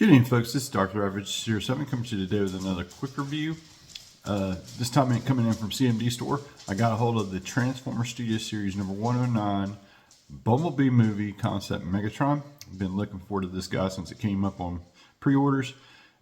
Good evening, folks. This is Dr. Average 07 coming to you today with another quick review. This time coming in from CMD Store. I got a hold of the Transformer Studio Series number 109 Bumblebee movie concept Megatron. I've been looking forward to this guy since it came up on pre-orders.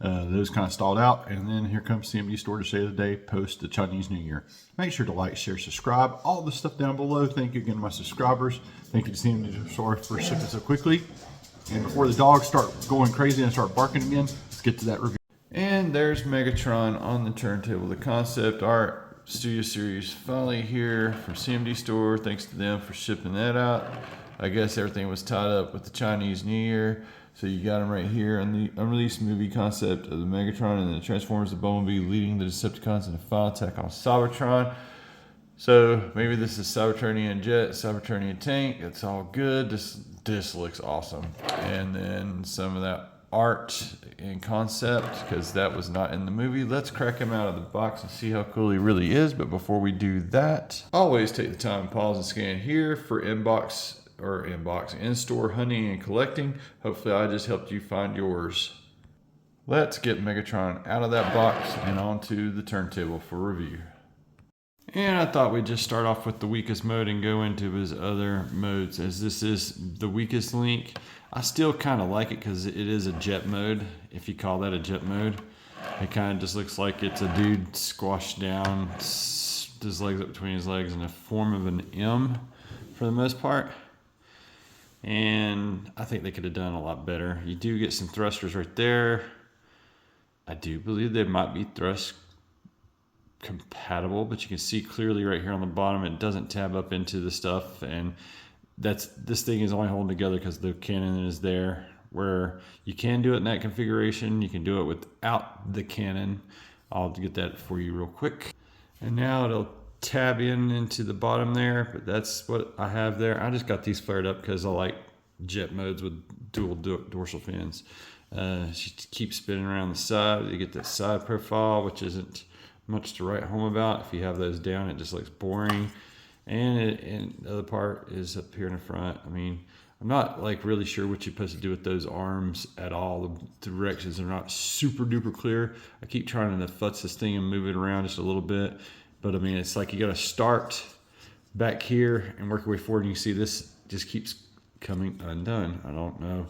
Those kind of stalled out, and then here comes CMD Store to save the day post the Chinese New Year. Make sure to like, share, subscribe, all the stuff down below. Thank you again to my subscribers. Thank you to CMD Store for shipping so quickly. And before the dogs start going crazy and start barking again, let's get to that review. And there's Megatron on the turntable. The concept art Studio Series finally here from CMD Store. Thanks to them for shipping that out. I guess everything was tied up with the Chinese New Year. So you got them right here on the unreleased movie concept of the Megatron and the Transformers of Bumblebee leading the Decepticons in a final attack on Cybertron. So maybe this is Cybertronian jet, Cybertronian tank. It's all good. This looks awesome. And then some of that art and concept, because that was not in the movie. Let's crack him out of the box and see how cool he really is. But before we do that, always take the time to pause and scan here for in-store hunting and collecting. Hopefully I just helped you find yours. Let's get Megatron out of that box and onto the turntable for review. And I thought we'd just start off with the weakest mode and go into his other modes, as this is the weakest link. I still kind of like it because it is a jet mode, if you call that a jet mode. It kind of just looks like it's a dude squashed down, his legs up between his legs in the form of an M for the most part. And I think they could have done a lot better. You do get some thrusters right there. I do believe they might be thrust compatible, but you can see clearly right here on the bottom it doesn't tab up into the stuff, and this thing is only holding together because the cannon is there. Where you can do it in that configuration, you can do it without the cannon. I'll get that for you real quick. And now it'll tab into the bottom there, but that's what I have there. I just got these flared up because I like jet modes with dual dorsal fins. She keeps spinning around the side. You get that side profile, which isn't much to write home about. If you have those down, it just looks boring. And the other part is up here in the front. I mean, I'm not like really sure what you're supposed to do with those arms at all. The directions are not super duper clear. I keep trying to futz this thing and move it around just a little bit, but I mean, it's like you got to start back here and work your way forward, and you see this just keeps coming undone. I don't know.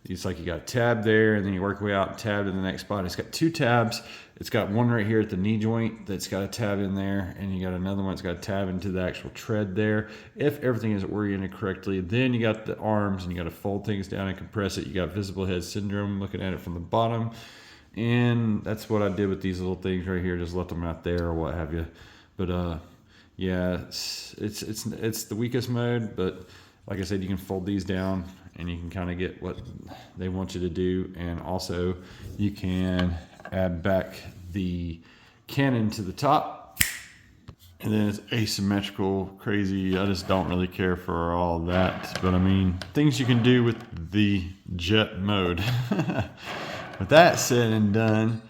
It's like you got a tab there, and then you work your way out and tab to the next spot. It's got two tabs. It's got one right here at the knee joint that's got a tab in there, and you got another one that's got a tab into the actual tread there. If everything is oriented correctly, then you got the arms, and you got to fold things down and compress it. You got visible head syndrome looking at it from the bottom, and that's what I did with these little things right here. Just left them out there or what have you. But yeah, it's the weakest mode, but like I said, you can fold these down and you can kind of get what they want you to do. And also you can add back the cannon to the top, and then it's asymmetrical, crazy. I just don't really care for all that, but I mean, things you can do with the jet mode. With that said and done,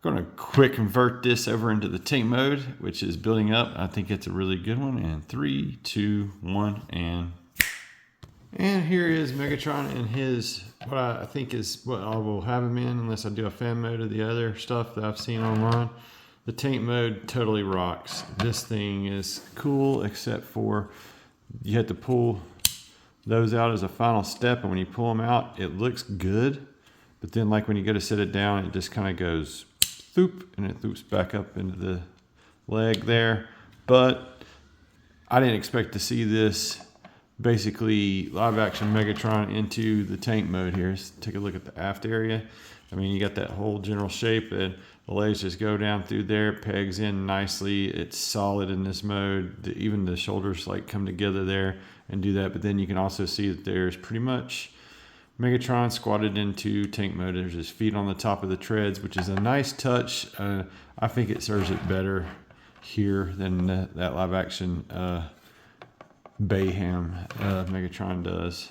I'm going to quick convert this over into the tank mode, which is building up. I think it's a really good one. And 3, 2, 1, and here is Megatron in his, what I think is what I will have him in, unless I do a fan mode of the other stuff that I've seen online. The tank mode totally rocks. This thing is cool, except for you have to pull those out as a final step, and when you pull them out, it looks good. But then like when you go to set it down, it just kind of goes thoop, and it thoops back up into the leg there. But I didn't expect to see this basically live action Megatron into the tank mode here. Let's take a look at the aft area. I mean, you got that whole general shape, and the legs just go down through there, pegs in nicely. It's solid in this mode. Even the shoulders like come together there and do that. But then you can also see that there's pretty much Megatron squatted into tank mode. There's his feet on the top of the treads, which is a nice touch. I think it serves it better here than that live action Bayham Megatron does.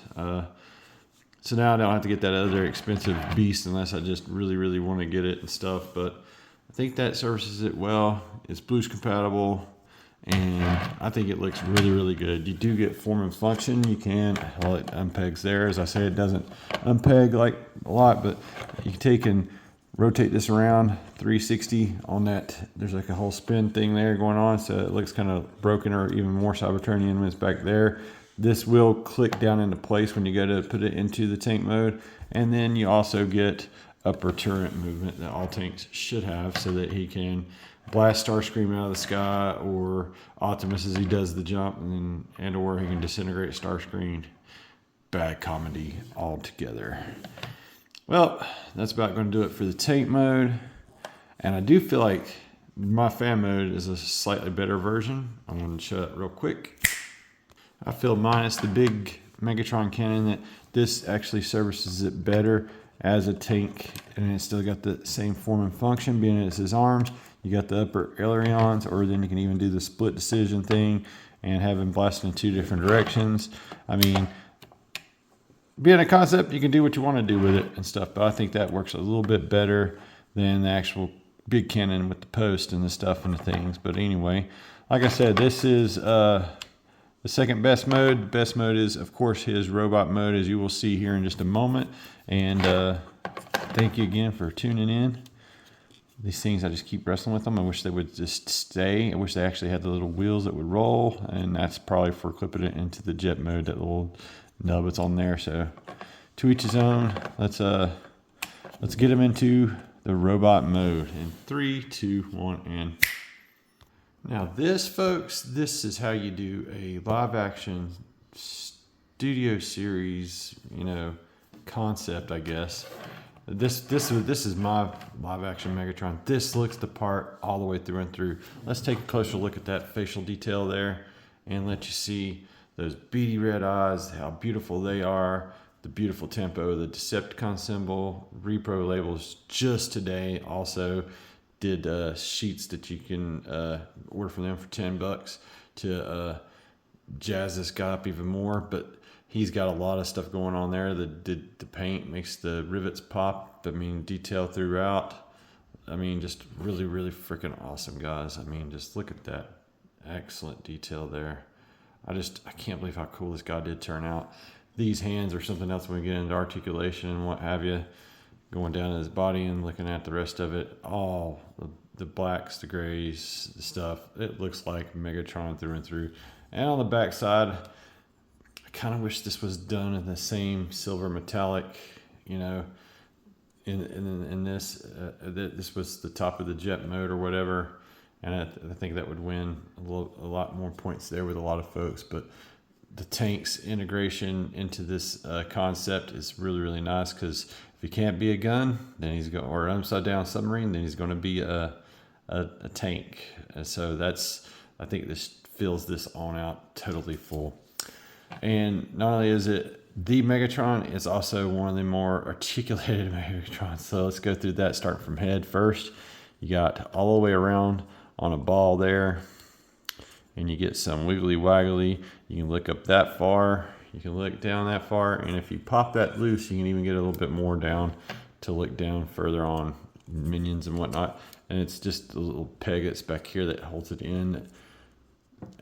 So now I don't have to get that other expensive beast unless I just really want to get it and stuff. But I think that services it well. It's Blues compatible. and I think it looks really, really good. You do get form and function. You can, well, it unpegs there. As I say, it doesn't unpeg like a lot, but you can take and rotate this around 360 on that. There's like a whole spin thing there going on, so it looks kind of broken or even more Cybertronian when it's back there. This will click down into place when you go to put it into the tank mode. And then you also get upper turret movement that all tanks should have, so that he can blast Starscream out of the sky, or Optimus as he does the jump, and or he can disintegrate Starscream. Bad comedy altogether. Well, that's about going to do it for the tank mode. And I do feel like my fan mode is a slightly better version. I'm going to show that real quick. I feel minus the big Megatron cannon that this actually services it better as a tank, and it's still got the same form and function, being it's his arms. You got the upper ailerons, or then you can even do the split decision thing and have him blast in 2 different directions. I mean, being a concept, you can do what you want to do with it and stuff, but I think that works a little bit better than the actual big cannon with the post and the stuff and the things. But anyway, like I said, this is the second best mode. The best mode is, of course, his robot mode, as you will see here in just a moment. And thank you again for tuning in. These things, I just keep wrestling with them. I wish they would just stay. I wish they actually had the little wheels that would roll, and that's probably for clipping it into the jet mode, that little nub that's on there. So to each his own. Let's get him into the robot mode in 3, 2, 1, and now this, folks, this is how you do a live action studio series, concept, I guess. This is my live action Megatron. This looks the part all the way through and through. Let's take a closer look at that facial detail there and let you see those beady red eyes, how beautiful they are, the beautiful tempo, the Decepticon symbol, repro labels just today. Also did sheets that you can order from them for $10 to jazz this guy up even more. But he's got a lot of stuff going on there. The paint makes the rivets pop. I mean, detail throughout. I mean, just really, really freaking awesome, guys. I mean, just look at that. Excellent detail there. I can't believe how cool this guy did turn out. These hands are something else when we get into articulation and what have you. Going down to his body and looking at the rest of it. All the blacks, the grays, the stuff. It looks like Megatron through and through. And on the back side, I kind of wish this was done in the same silver metallic, in this. This was the top of the jet mode or whatever. And I think that would win a lot more points there with a lot of folks. But the tank's integration into this concept is really, really nice, because if he can't be a gun, then he's going, or an upside down submarine, then he's going to be a tank. And so I think this fills this on out totally full. And not only is it the Megatron, it's also one of the more articulated Megatrons. So let's go through that, starting from head first. You got all the way around on a ball there, and you get some wiggly waggly. You can look up that far, you can look down that far, and if you pop that loose, you can even get a little bit more down to look down further on minions and whatnot. And it's just a little peg that's back here that holds it in.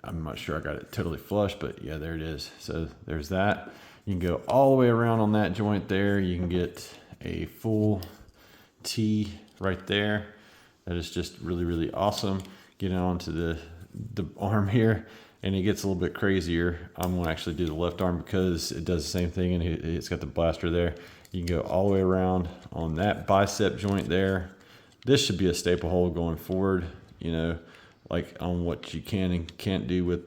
I'm not sure I got it totally flush, but yeah, there it is. So there's that. You can go all the way around on that joint there. You can get a full T right there. That is just really, really awesome. Getting onto the arm here, and it gets a little bit crazier. I'm going to actually do the left arm because it does the same thing, and it's got the blaster there. You can go all the way around on that bicep joint there. This should be a staple hole going forward, like on what you can and can't do with.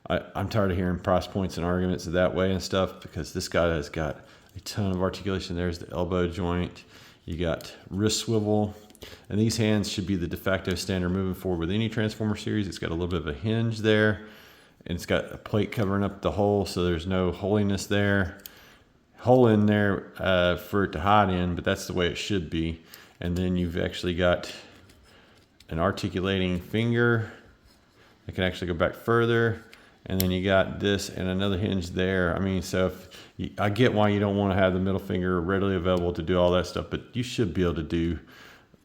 I'm tired of hearing price points and arguments that way and stuff, because this guy has got a ton of articulation. There's the elbow joint. You got wrist swivel. And these hands should be the de facto standard moving forward with any Transformer series. It's got a little bit of a hinge there, and it's got a plate covering up the hole, so there's no holiness there. Hole in there for it to hide in, but that's the way it should be. And then you've actually got an articulating finger that can actually go back further. And then you got this and another hinge there. I mean, so I get why you don't want to have the middle finger readily available to do all that stuff, but you should be able to do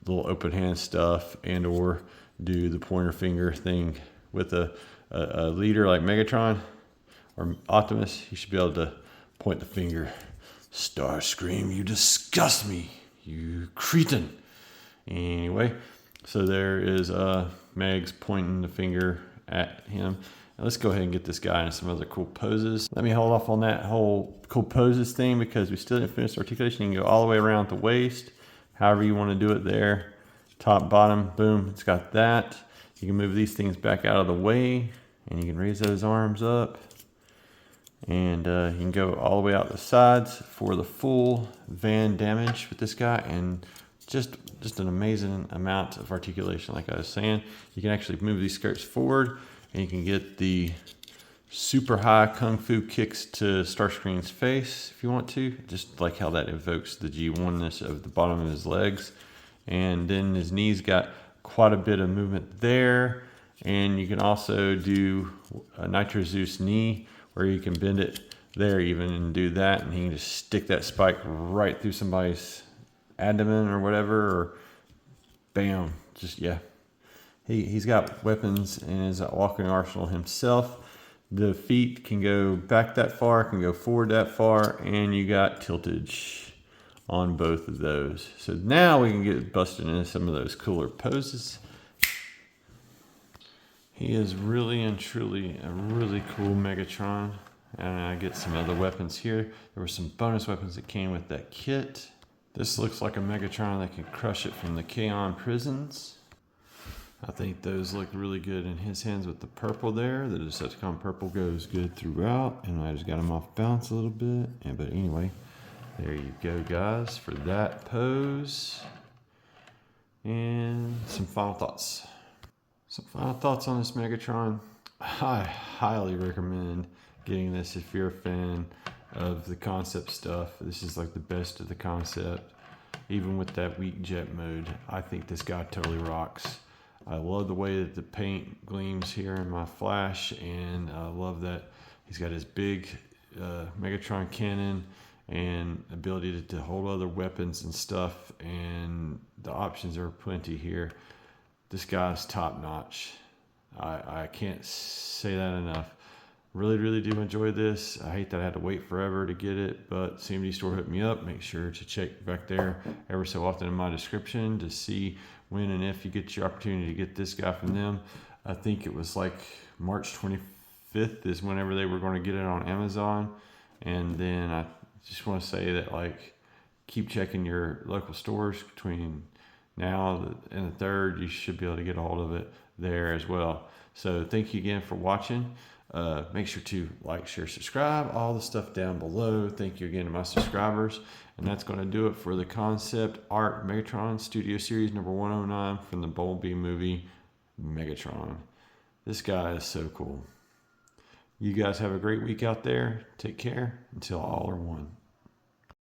little open hand stuff and or do the pointer finger thing with a leader like Megatron or Optimus, he should be able to point the finger. Starscream, you disgust me, you cretin. Anyway, so there is Meg's pointing the finger at him. Now let's go ahead and get this guy into some other cool poses. Let me hold off on that whole cool poses thing because we still didn't finish articulation. You can go all the way around the waist, however you want to do it there. Top, bottom, boom, it's got that. You can move these things back out of the way and you can raise those arms up. And you can go all the way out the sides for the full van damage with this guy, and just an amazing amount of articulation. Like I was saying, you can actually move these skirts forward and you can get the super high kung fu kicks to Starscream's face if you want to. Just like how that evokes the G1-ness of the bottom of his legs. And then his knees got quite a bit of movement there. And you can also do a Nitro Zeus knee where you can bend it there even and do that. And he can just stick that spike right through somebody's abdomen or whatever, or bam, just, yeah. He's got weapons in his walking arsenal himself. The feet can go back that far, can go forward that far, and you got tiltage on both of those. So now we can get busted into some of those cooler poses. He is really and truly a really cool Megatron. And I get some other weapons here. There were some bonus weapons that came with that kit. This looks like a Megatron that can crush it from the Kaon prisons. I think those look really good in his hands with the purple there. The Decepticon purple goes good throughout, and I just got him off balance a little bit. But anyway, there you go, guys, for that pose. And some final thoughts. Some final thoughts on this Megatron. I highly recommend getting this if you're a fan of the concept stuff. This is like the best of the concept. Even with that weak jet mode, I think this guy totally rocks. I love the way that the paint gleams here in my flash, and I love that he's got his big Megatron cannon and ability to hold other weapons and stuff, and the options are plenty here. This guy's top notch. I can't say that enough. Really do enjoy this. I hate that I had to wait forever to get it, but CMD Store hooked me up. Make sure to check back there every so often in my description to see when and if you get your opportunity to get this guy from them. I think it was like March 25th is whenever they were going to get it on Amazon. And then I just want to say that, like, keep checking your local stores between now and the 3rd. You should be able to get a hold of it there as well. So thank you again for watching. Make sure to like, share, subscribe, all the stuff down below. Thank you again to my subscribers. And that's going to do it for the Concept Art Megatron Studio Series number 109 from the Bumblebee movie, Megatron. This guy is so cool. You guys have a great week out there. Take care. Until all are one.